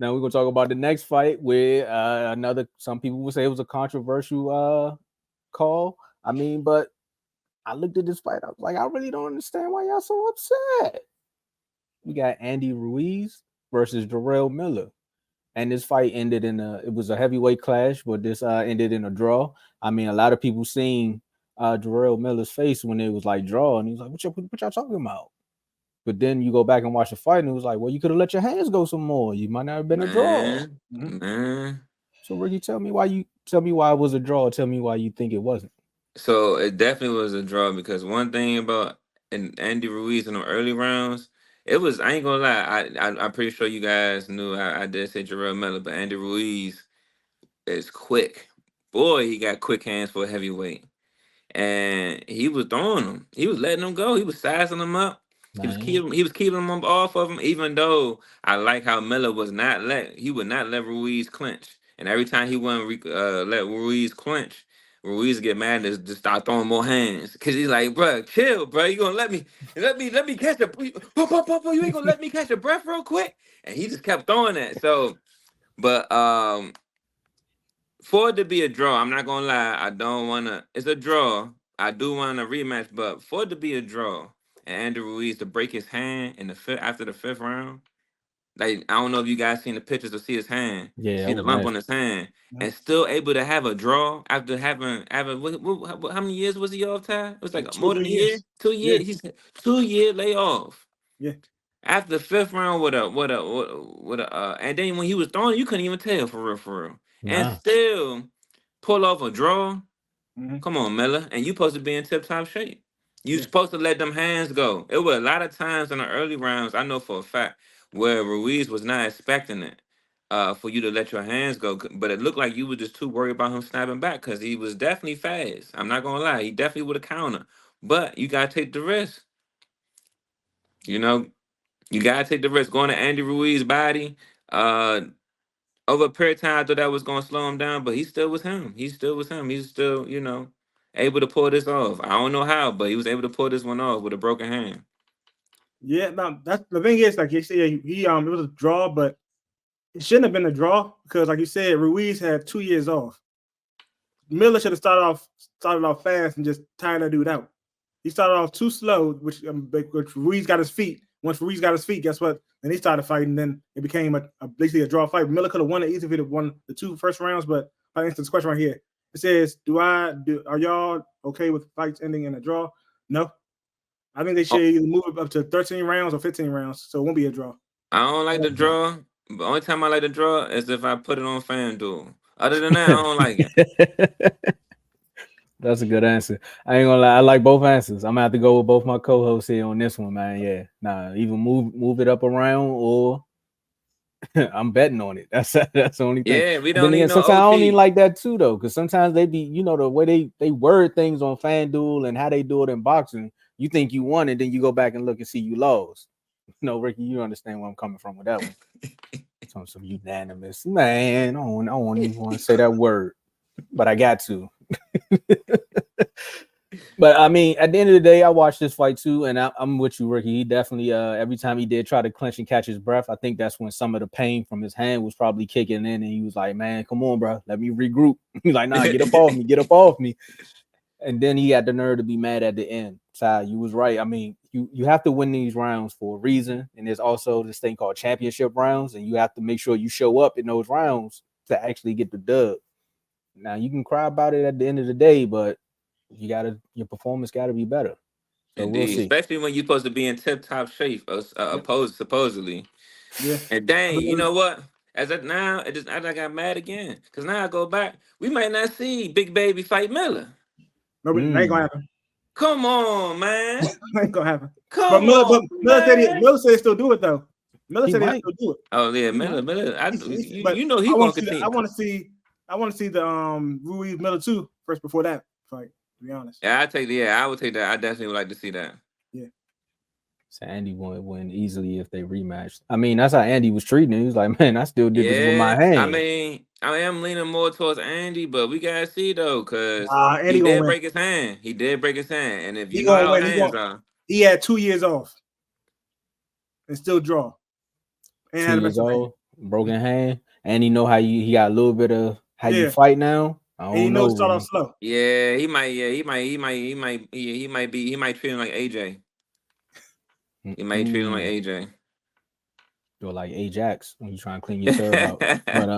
Now we're gonna talk about the next fight where some people would say it was a controversial call. I mean, but I looked at this fight, I was like, I really don't understand why y'all so upset. We got Andy Ruiz versus Jarrell Miller. And this fight ended it was a heavyweight clash, but this ended in a draw. I mean, a lot of people seen Jarrell Miller's face when it was like draw, and he was like, what y'all talking about? But then you go back and watch the fight, and it was like, well, you could have let your hands go some more. You might not have been a draw. Man. So Ricky, tell me why it was a draw. Tell me why you think it wasn't. So it definitely was a draw because one thing about Andy Ruiz in the early rounds, it was, I ain't gonna lie, I'm pretty sure you guys knew I did say Jarrell Miller, but Andy Ruiz is quick. Boy, he got quick hands for a heavyweight. And he was throwing them. He was letting them go. He was sizing them up. Man. He was keeping them off of him, even though I like how Miller would not let Ruiz clinch. And every time he wouldn't let Ruiz clinch, Ruiz get mad and just start throwing more hands. Cause he's like, bro, chill, bro. You gonna let me catch a you ain't gonna let me catch a breath real quick? And he just kept throwing that. So, but for it to be a draw, I'm not gonna lie. I don't wanna. It's a draw. I do want a rematch, but for it to be a draw and Andrew Ruiz to break his hand in the fifth after the fifth round, like I don't know if you guys seen the pictures to see his hand, Yeah, see that the was lump on nasty. his hand, and still able to have a draw after having how many years was he off, Ty? It was Like like two or more than three a year. years. 2 years. Yeah, He's 2 year layoff. yeah. After the fifth round with a and then when he was throwing, you couldn't even tell for real. And Nah. still pull off a draw. Mm-hmm. Come on, Miller. And you supposed to be in tip top shape. You Yeah. supposed to let them hands go. It was a lot of times in the early rounds, I know for a fact, where Ruiz was not expecting it for you to let your hands go. But it looked like you were just too worried about him snapping back because he was definitely fast. I'm not gonna lie, he definitely would have countered. But you gotta take the risk. You know, you gotta take the risk. Going to Andy Ruiz's body. Uh Over a period of time, I thought that was gonna slow him down, but he still was him. He still was him. He's still, able to pull this off. I don't know how, but he was able to pull this one off with a broken hand. Yeah, no, that's the thing is like you said, he it was a draw, but it shouldn't have been a draw because like you said, Ruiz had 2 years off. Miller should have started off fast and just tired that dude out. He started off too slow, which Ruiz got his feet. Once Ruiz got his feet, guess what? Then he started fighting. Then it became basically a draw fight. Miller could have won it easy if he'd have won the two first rounds. But I answer this question right here. It says, are y'all okay with fights ending in a draw? No. I think they Oh, should either move it up to 13 rounds or 15 rounds, so it won't be a draw. I don't like the draw. The only time I like the draw is if I put it on FanDuel. Other than that, I don't like it. That's a good answer. I ain't gonna lie, I like both answers. I'm gonna have to go with both my co-hosts here on this one, man. Yeah, nah, either move it up around or I'm betting on it. That's the only thing. Yeah, we And then don't need again, no sometimes I don't even OT. like that too, though, because sometimes they be, the way they word things on FanDuel and how they do it in boxing. You think you won, and then you go back and look and see you lost. No, Ricky, you understand where I'm coming from with that one. Some unanimous, man. I don't even want to say that word, but I got to. But I mean, at the end of the day, I watched this fight too, and I'm with you, Ricky. He definitely, every time he did try to clinch and catch his breath, I think that's when some of the pain from his hand was probably kicking in, and he was like, "Man, come on, bro, let me regroup." He's like, "Nah, get up off me." And then he had the nerve to be mad at the end. Ty, you was right. I mean, you have to win these rounds for a reason, and there's also this thing called championship rounds, and you have to make sure you show up in those rounds to actually get the dub. Now you can cry about it at the end of the day, but your performance gotta be better. So we'll Indeed, see. especially when you're supposed to be in tip top shape, Yep. opposed supposedly. Yeah. And dang, you know what? As of now, I got mad again because now I go back. We might not see Big Baby fight Miller. Nobody, that ain't gonna Mm. happen. Come on, man. That ain't gonna happen. But Come Miller, on, man. Miller said he still do it though. Miller He said he'll might. still do it. Oh yeah, He might. Miller. But You know he I want gonna to see the, continue. I want to see the Ruiz Miller too first before that fight. To be honest. I would take that. I definitely would like to see that. Yeah. So Andy would win easily if they rematched. I mean, that's how Andy was treating it. He was like, "Man, I still did this with my Yeah, I hand." mean, I am leaning more towards Andy, but we gotta see though, cause he Andy gonna did win. break his hand. He did break his hand, and if you He know gonna how win. hands are, He had 2 years off and still draw and had a 2 years Pennsylvania. old. broken hand, and he know how he got a little bit of how you Yeah. fight now. I And he don't knows know. start Bro. off slow. Yeah, he might treat him like AJ. He might treat him like AJ. Or like Ajax when you trying to clean your tub out. But